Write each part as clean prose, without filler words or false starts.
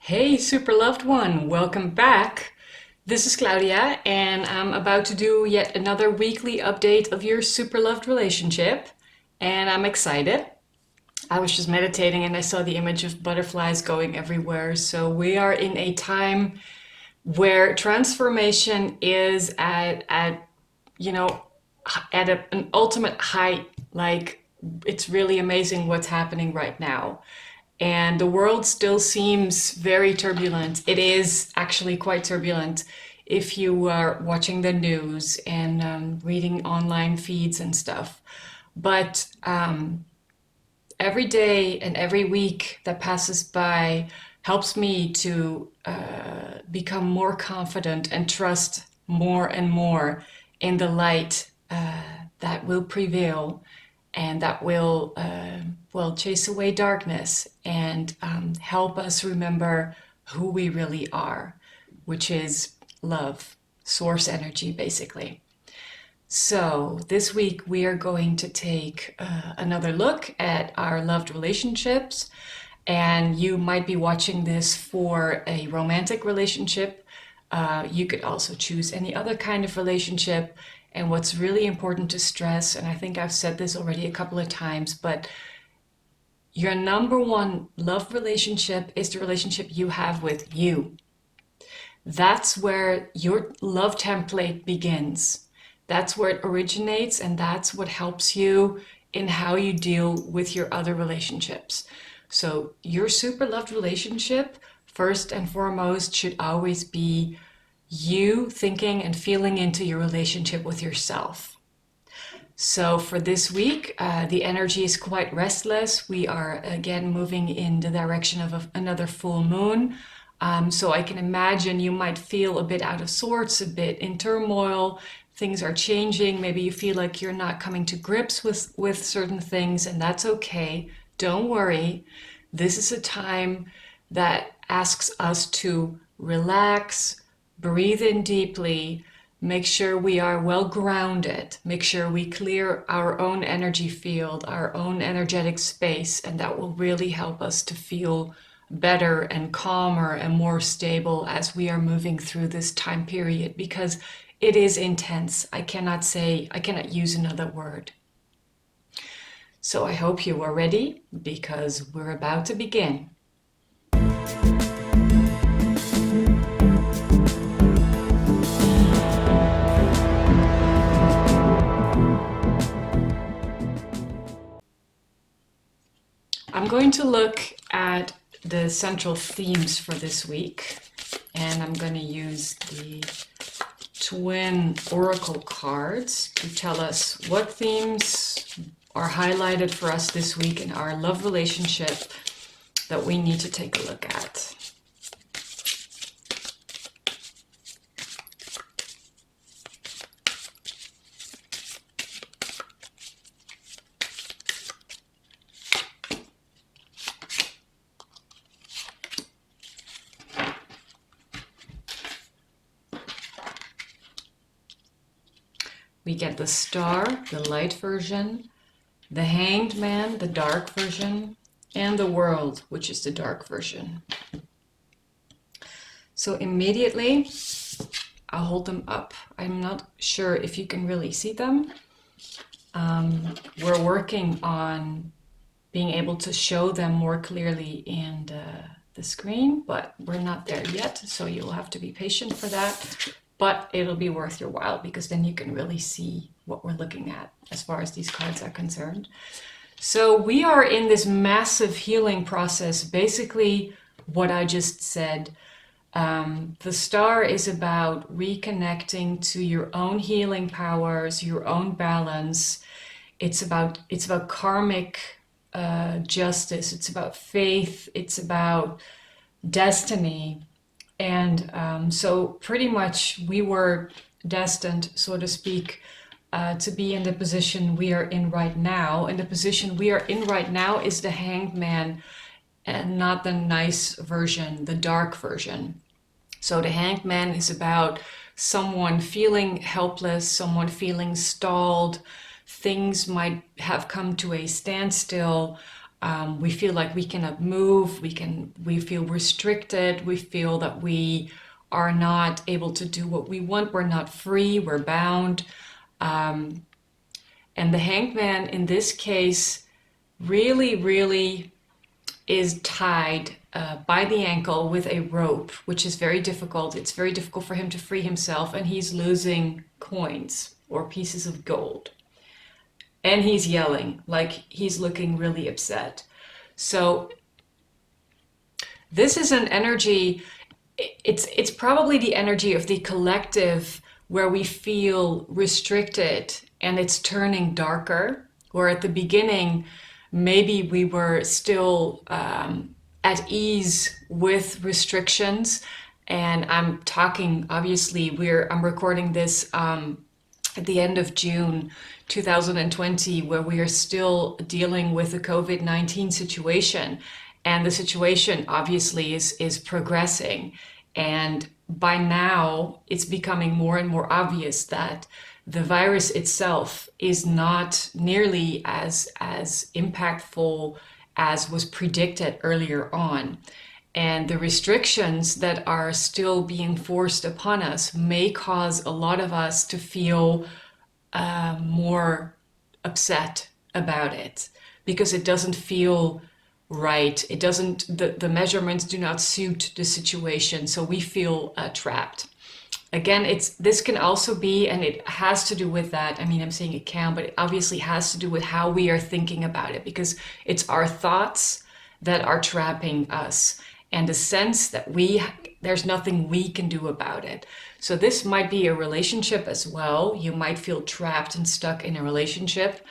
Hey, super loved one, welcome back. This is Claudia, and I'm about to do yet another weekly update of your super loved relationship, and I'm excited. I was just meditating and I saw the image of butterflies going everywhere. So we are in a time where transformation is at you know an ultimate height. Like, it's really amazing what's happening right now, and the world still seems very turbulent. It is actually quite turbulent if you are watching the news and reading online feeds and stuff. But every day and every week that passes by helps me to become more confident and trust more and more in the light that will prevail and that will, well, chase away darkness and help us remember who we really are, which is love, source energy, basically. So, this week we are going to take another look at our loved relationships. And you might be watching this for a romantic relationship. You could also choose any other kind of relationship. And what's really important to stress, and I think I've said this already a couple of times, but your number one love relationship is the relationship you have with you. That's where your love template begins. That's where it originates, and that's what helps you in how you deal with your other relationships. So, your super loved relationship, first and foremost, should always be you thinking and feeling into your relationship with yourself. So, for this week, the energy is quite restless. We are again moving in the direction of another full moon. So I can imagine you might feel a bit out of sorts, a bit in turmoil. Things are changing. Maybe you feel like you're not coming to grips with certain things, and that's okay. Don't worry. This is a time that asks us to relax, breathe in deeply, make sure we are well grounded, make sure we clear our own energy field, our own energetic space, and that will really help us to feel better and calmer and more stable as we are moving through this time period, because it is intense. I cannot use another word. So I hope you are ready, because we're about to begin. I'm going to look at the central themes for this week, and I'm going to use the twin oracle cards to tell us what themes are highlighted for us this week in our love relationship that we need to take a look at. We get the Star, the light version, the Hanged Man, the dark version, and the World, which is the dark version. So immediately, I'll hold them up. I'm not sure if you can really see them. We're working on being able to show them more clearly in the screen, but we're not there yet, so you'll have to be patient for that. But it'll be worth your while, because then you can really see what we're looking at as far as these cards are concerned. So we are in this massive healing process, basically what I just said. The Star is about reconnecting to your own healing powers, your own balance. It's about karmic justice. It's about faith. It's about destiny. And so pretty much we were destined, so to speak, to be in the position we are in right now. And the position we are in right now is the Hanged Man, and not the nice version, the dark version. So the Hanged Man is about someone feeling helpless, someone feeling stalled. Things might have come to a standstill. We feel like we cannot move. We feel restricted. We feel that we are not able to do what we want. We're not free. We're bound. And the hanged man in this case really is tied by the ankle with a rope, which is very difficult. It's very difficult for him to free himself, and he's losing coins or pieces of gold. And he's yelling, like he's looking really upset. So this is an energy, it's probably the energy of the collective where we feel restricted and it's turning darker, where at the beginning maybe we were still at ease with restrictions. And I'm talking, obviously, I'm recording this at the end of June 2020, where we are still dealing with the COVID-19 situation. And the situation obviously is progressing. And by now, it's becoming more and more obvious that the virus itself is not nearly as impactful as was predicted earlier on. And the restrictions that are still being forced upon us may cause a lot of us to feel more upset about it, because it doesn't feel right. It doesn't, the measurements do not suit the situation. So we feel trapped. Again, this can also be, and it has to do with that. I mean, I'm saying it can, but it obviously has to do with how we are thinking about it, because it's our thoughts that are trapping us, and the sense that there's nothing we can do about it. So this might be a relationship as well. You might feel trapped and stuck in a relationship,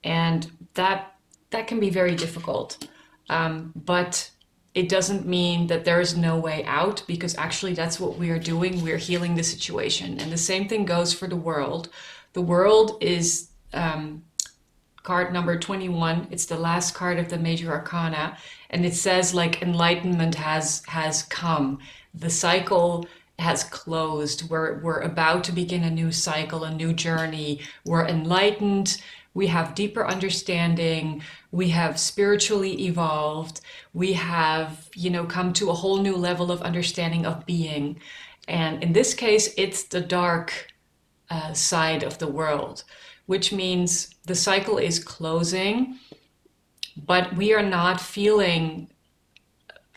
and that can be very difficult. But it doesn't mean that there is no way out, because actually that's what we are doing. We're healing the situation. And the same thing goes for the world. The world is card number 21. It's the last card of the major arcana. And it says like enlightenment has come. The cycle has closed. We're about to begin a new cycle, a new journey. We're enlightened. We have deeper understanding. We have spiritually evolved. We have, come to a whole new level of understanding of being. And in this case, it's the dark side of the world, which means the cycle is closing, but we are not feeling,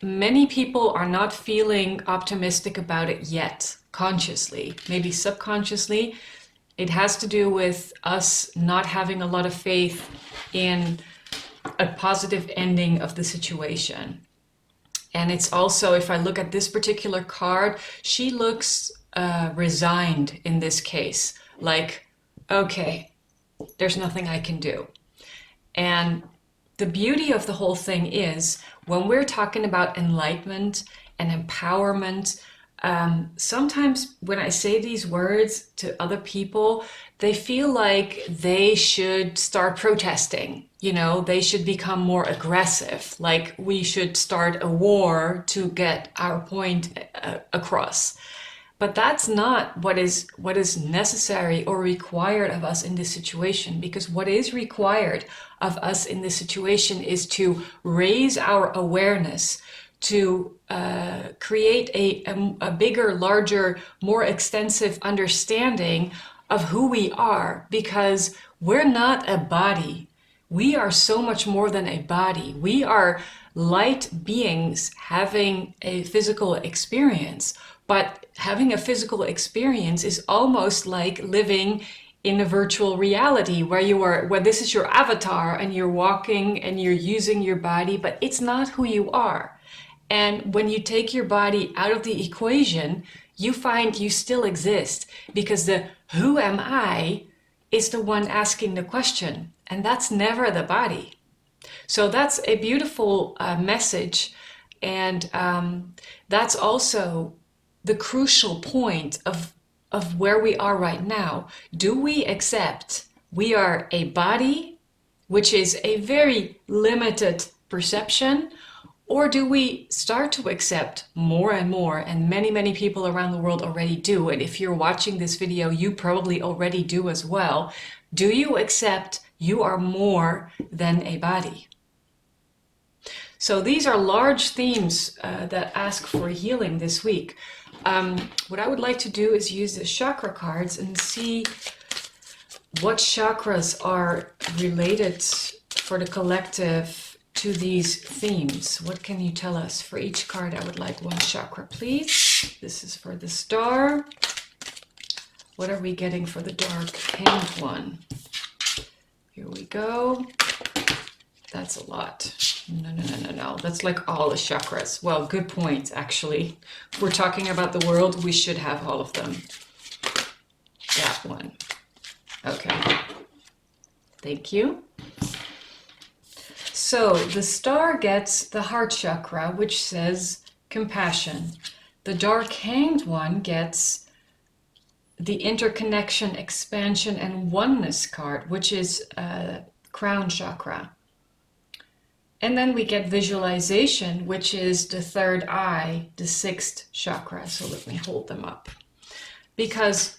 many people are not feeling optimistic about it yet, consciously, maybe subconsciously. It has to do with us not having a lot of faith in a positive ending of the situation. And it's also, if I look at this particular card, she looks resigned in this case. Like, okay, there's nothing I can do. And the beauty of the whole thing is, when we're talking about enlightenment and empowerment, sometimes when I say these words to other people, they feel like they should start protesting. They should become more aggressive, like we should start a war to get our point across. But that's not what is necessary or required of us in this situation, because what is required of us in this situation is to raise our awareness, to create a bigger, larger, more extensive understanding of who we are, because we're not a body. We are so much more than a body. We are light beings having a physical experience. But having a physical experience is almost like living in a virtual reality where this is your avatar and you're walking and you're using your body, but it's not who you are. And when you take your body out of the equation, you find you still exist, because the who am I is the one asking the question, and that's never the body. So that's a beautiful message, and that's also the crucial point of where we are right now. Do we accept we are a body, which is a very limited perception, or do we start to accept more and more, and many people around the world already do, and if you're watching this video, you probably already do as well. Do you accept you are more than a body? So these are large themes that ask for healing this week. What I would like to do is use the chakra cards and see what chakras are related for the collective to these themes. What can you tell us? For each card, I would like one chakra, please. This is for the star. What are we getting for the dark hanged one? Here we go. That's a lot. No. That's like all the chakras. Well, good point, actually. If we're talking about the world, we should have all of them. That one. Okay. Thank you. So the star gets the heart chakra, which says compassion. The dark hanged one gets the interconnection, expansion, and oneness card, which is crown chakra. And then we get visualization, which is the third eye, the sixth chakra. So let me hold them up. Because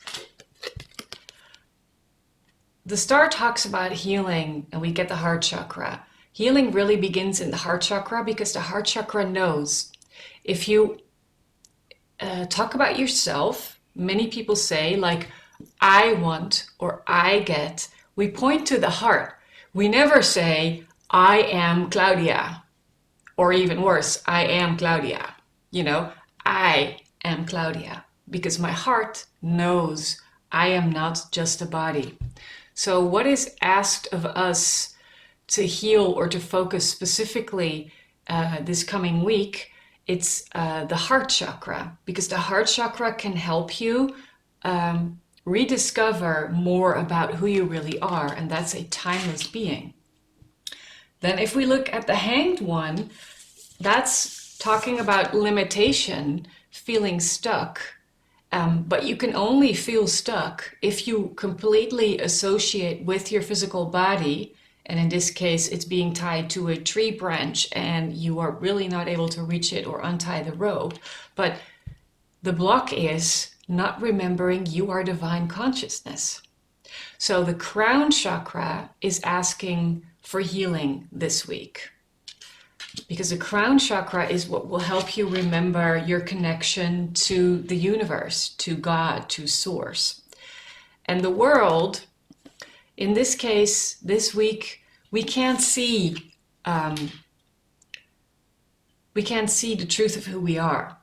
the star talks about healing, and we get the heart chakra. Healing really begins in the heart chakra because the heart chakra knows. If you talk about yourself, many people say like, I want or I get. We point to the heart. We never say, I am Claudia, or even worse, I am Claudia. You know, I am Claudia because my heart knows I am not just a body. So what is asked of us to heal or to focus specifically this coming week? It's the heart chakra, because the heart chakra can help you rediscover more about who you really are, and that's a timeless being. Then if we look at the hanged one, that's talking about limitation, feeling stuck. But you can only feel stuck if you completely associate with your physical body, and in this case it's being tied to a tree branch and you are really not able to reach it or untie the rope. But the block is not remembering you are divine consciousness. So the crown chakra is asking for healing this week, because the crown chakra is what will help you remember your connection to the universe, to God, to source. And the world, in this case, this week, we can't see the truth of who we are.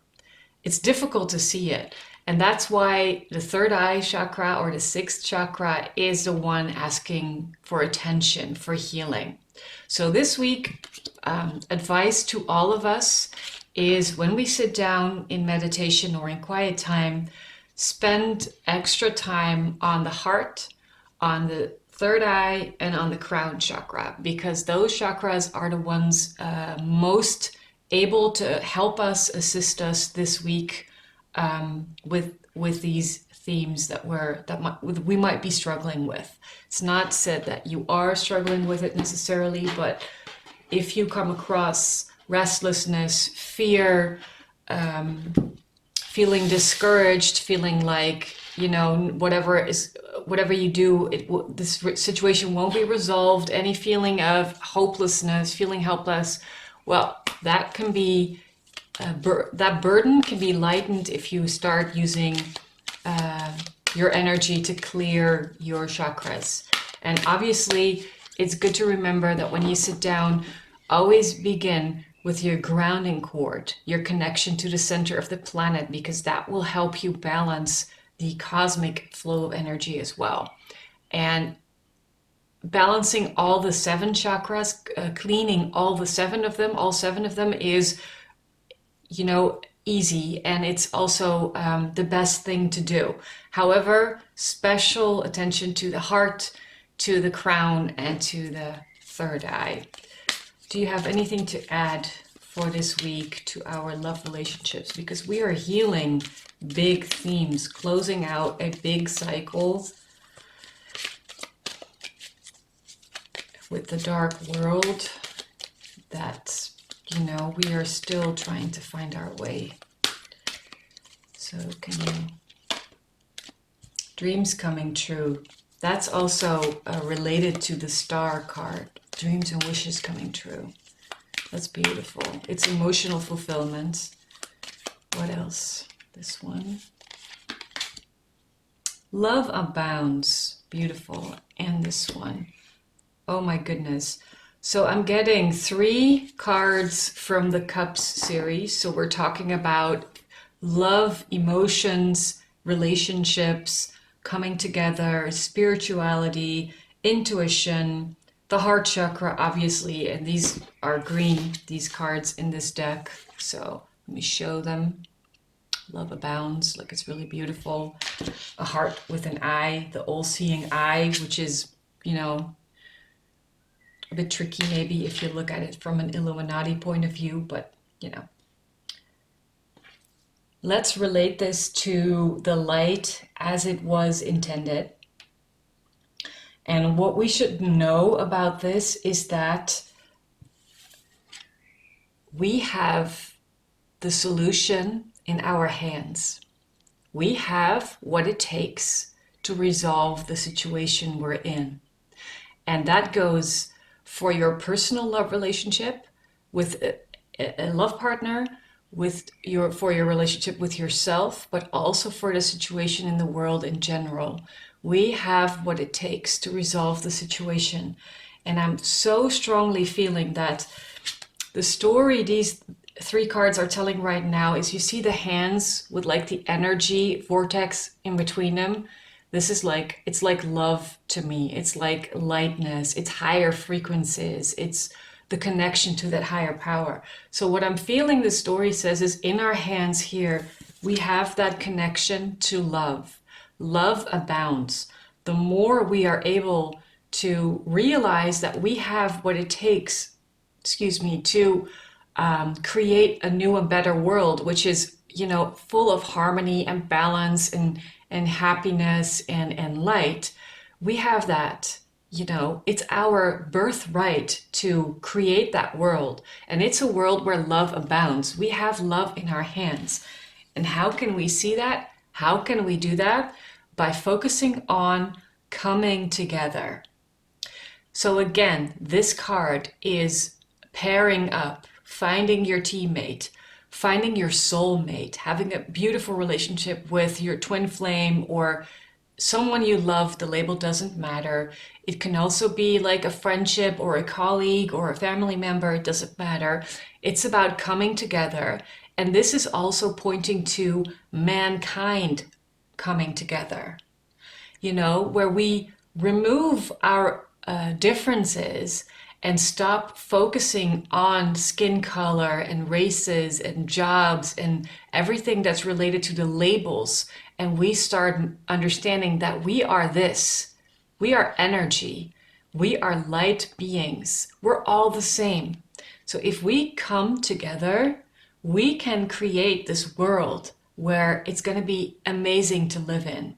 It's difficult to see it. And that's why the third eye chakra or the sixth chakra is the one asking for attention, for healing. So this week, advice to all of us is when we sit down in meditation or in quiet time, spend extra time on the heart, on the third eye, and on the crown chakra, because those chakras are the ones most able to help us, assist us this week with these themes that we might be struggling with. It's not said that you are struggling with it necessarily, but if you come across restlessness, fear, feeling discouraged, feeling like, you know, whatever you do, this situation won't be resolved, any feeling of hopelessness, feeling helpless, well, that can be that burden can be lightened if you start using your energy to clear your chakras. And obviously, it's good to remember that when you sit down, always begin with your grounding cord, your connection to the center of the planet, because that will help you balance the cosmic flow of energy as well. And balancing all the 7 chakras, cleaning all 7 of them is, you know, easy, and it's also the best thing to do. However, special attention to the heart, to the crown, and to the third eye. Do you have anything to add for this week to our love relationships? Because we are healing big themes, closing out a big cycle with the dark world that, you know, we are still trying to find our way. So can you... Dreams coming true. That's also related to the star card. Dreams and wishes coming true. That's beautiful. It's emotional fulfillment. What else? This one. Love abounds. Beautiful. And this one. Oh my goodness. So I'm getting 3 cards from the Cups series. So we're talking about love, emotions, relationships, coming together, spirituality, intuition, the heart chakra, obviously. And these are green, these cards in this deck. So let me show them. Love abounds, like it's really beautiful. A heart with an eye, the all-seeing eye, which is, you know, a bit tricky maybe if you look at it from an Illuminati point of view, but you know. Let's relate this to the light as it was intended. And what we should know about this is that we have the solution in our hands. We have what it takes to resolve the situation we're in. And that goes for your personal love relationship with a love partner, for your relationship with yourself, but also for the situation in the world in general. We have what it takes to resolve the situation. And I'm so strongly feeling that the story these 3 cards are telling right now is, you see the hands with like the energy vortex in between them. This is like, it's like love to me. It's like lightness. It's higher frequencies. It's the connection to that higher power. So what I'm feeling the story says is, in our hands here, we have that connection to love. Love abounds. The more we are able to realize that we have what it takes, to create a new and better world, which is, you know, full of harmony and balance and happiness and light. We have that, you know, it's our birthright to create that world. And it's a world where love abounds. We have love in our hands. And how can we see that? How can we do that? By focusing on coming together. So again, this card is pairing up, finding your teammate, finding your soulmate, having a beautiful relationship with your twin flame or someone you love. The label doesn't matter. It can also be like a friendship or a colleague or a family member. It doesn't matter. It's about coming together. And this is also pointing to mankind coming together, you know, where we remove our differences and stop focusing on skin color and races and jobs and everything that's related to the labels. And we start understanding that we are this. We are energy. We are light beings. We're all the same. So if we come together, we can create this world where it's going to be amazing to live in.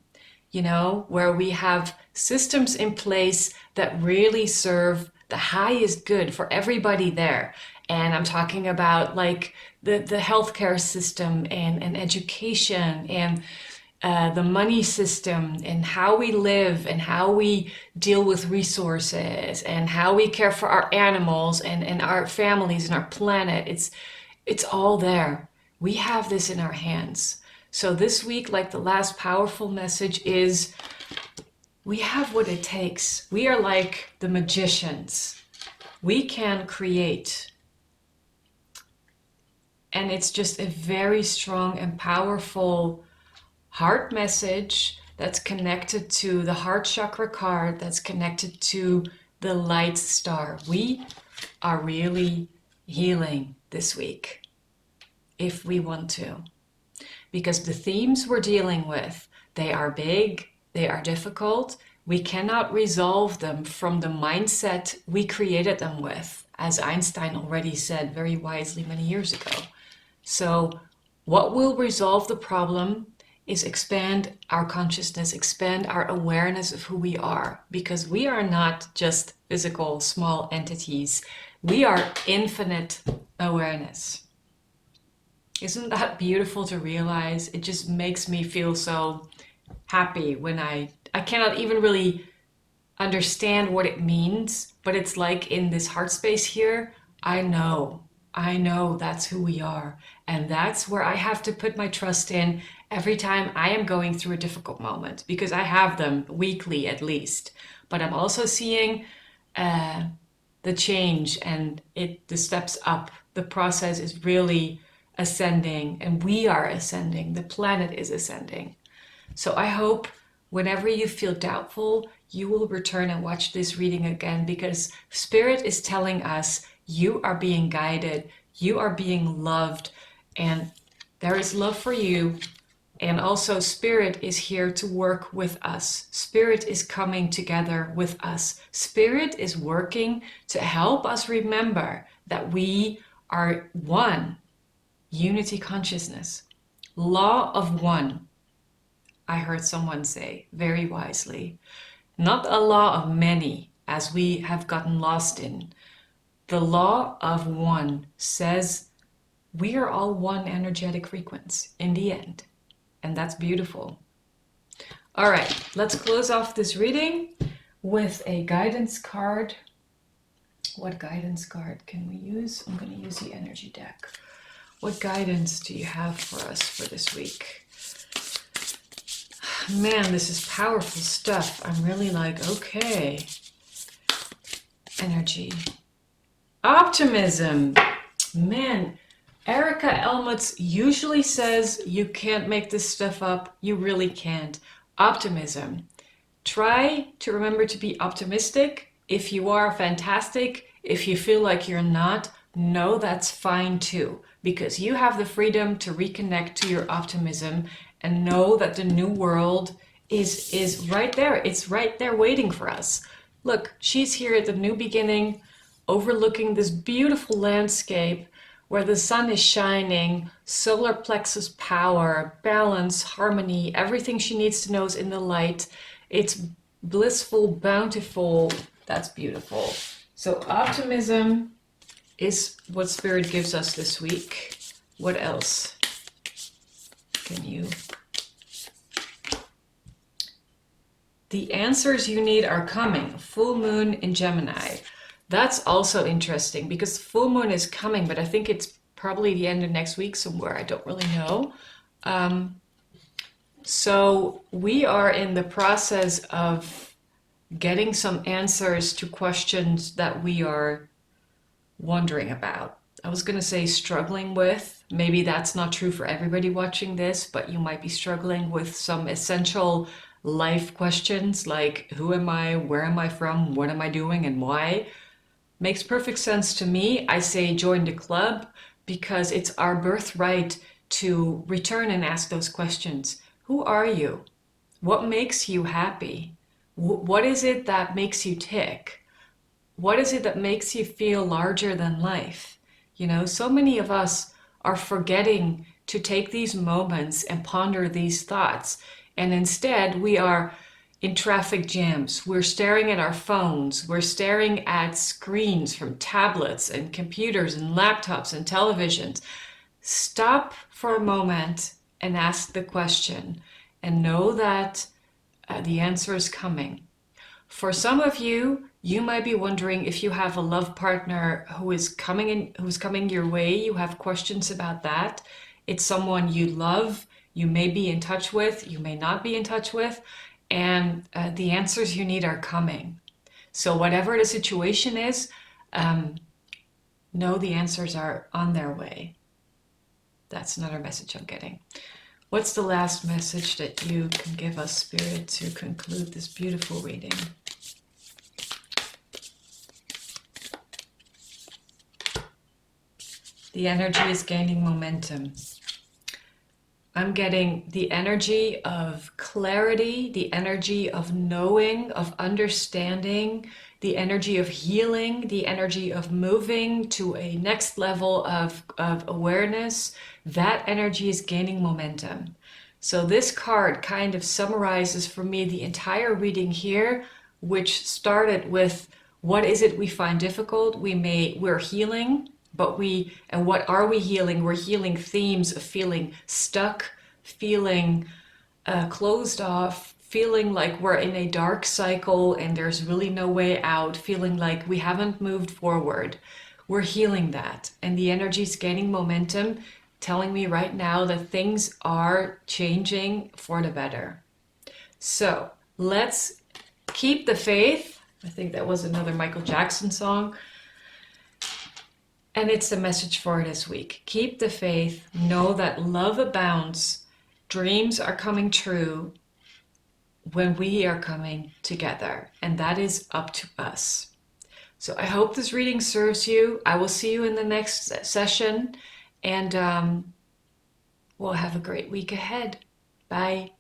You know, where we have systems in place that really serve the highest good for everybody there. And I'm talking about like the healthcare system and education and the money system and how we live and how we deal with resources and how we care for our animals and our families and our planet. It's all there. We have this in our hands. So this week, like the last powerful message is, we have what it takes. We are like the magicians. We can create. And it's just a very strong and powerful heart message that's connected to the heart chakra card, that's connected to the light star. We are really healing this week if we want to. Because the themes we're dealing with, they are big, they are difficult. We cannot resolve them from the mindset we created them with, as Einstein already said very wisely many years ago. So what will resolve the problem is expand our consciousness, expand our awareness of who we are, because we are not just physical small entities. We are infinite awareness. Isn't that beautiful to realize? It just makes me feel so happy when I cannot even really understand what it means, but it's like in this heart space here, I know, I know that's who we are. And that's where I have to put my trust in every time I am going through a difficult moment, because I have them weekly at least. But I'm also seeing uh, the change and the steps up. The process is really ascending, and we are ascending. The planet is ascending. So I hope whenever you feel doubtful, you will return and watch this reading again, because Spirit is telling us you are being guided, you are being loved, and there is love for you. And also, Spirit is here to work with us. Spirit is coming together with us. Spirit is working to help us remember that we are one, unity consciousness, law of one. I heard someone say very wisely, not a law of many, as we have gotten lost in. The law of one says we are all one energetic frequency in the end. And that's beautiful. All right, let's close off this reading with a guidance card. What guidance card can we use? I'm going to use the energy deck. What guidance do you have for us for this week? Man, this is powerful stuff. I'm really like, okay. Energy. Optimism. Man, Erica Elmutz usually says you can't make this stuff up. You really can't. Optimism. Try to remember to be optimistic. If you are, fantastic. If you feel like you're not, no, that's fine too, because you have the freedom to reconnect to your optimism and know that the new world is right there. It's right there waiting for us. Look, she's here at the new beginning, overlooking this beautiful landscape where the sun is shining, solar plexus power, balance, harmony, everything she needs to know is in the light. It's blissful, bountiful. That's beautiful. So optimism is what Spirit gives us this week. What else can you? The answers you need are coming. Full moon in Gemini. That's also interesting because full moon is coming, but I think it's probably the end of next week somewhere. I don't really know. So we are in the process of getting some answers to questions that we are wondering about. I was going to say struggling with. Maybe that's not true for everybody watching this, but you might be struggling with some essential life questions like who am I, where am I from, what am I doing, and why. Makes perfect sense to me. I say join the club because it's our birthright to return and ask those questions. Who are you? What makes you happy? What is it that makes you tick? What is it that makes you feel larger than life? You know, so many of us are forgetting to take these moments and ponder these thoughts. And instead, we are in traffic jams. We're staring at our phones. We're staring at screens from tablets and computers and laptops and televisions. Stop for a moment and ask the question and know that the answer is coming. For some of you, you might be wondering if you have a love partner who is coming your way. You have questions about that. It's someone you love, you may be in touch with, you may not be in touch with, and the answers you need are coming. So whatever the situation is, know the answers are on their way. That's another message I'm getting. What's the last message that you can give us, Spirit, to conclude this beautiful reading? The energy is gaining momentum. I'm getting the energy of clarity, the energy of knowing, of understanding, the energy of healing, the energy of moving to a next level of awareness. That energy is gaining momentum. So this card kind of summarizes for me the entire reading here, which started with what is it we find difficult? We're healing. And what are we healing? We're healing themes of feeling stuck, feeling closed off, feeling like we're in a dark cycle and there's really no way out, feeling like we haven't moved forward. we're healing that. And the energy is gaining momentum, telling me right now that things are changing for the better. So let's keep the faith. I think that was another Michael Jackson song. And it's the message for this week. Keep the faith. Know that love abounds. Dreams are coming true when we are coming together. And that is up to us. So I hope this reading serves you. I will see you in the next session. And we'll have a great week ahead. Bye.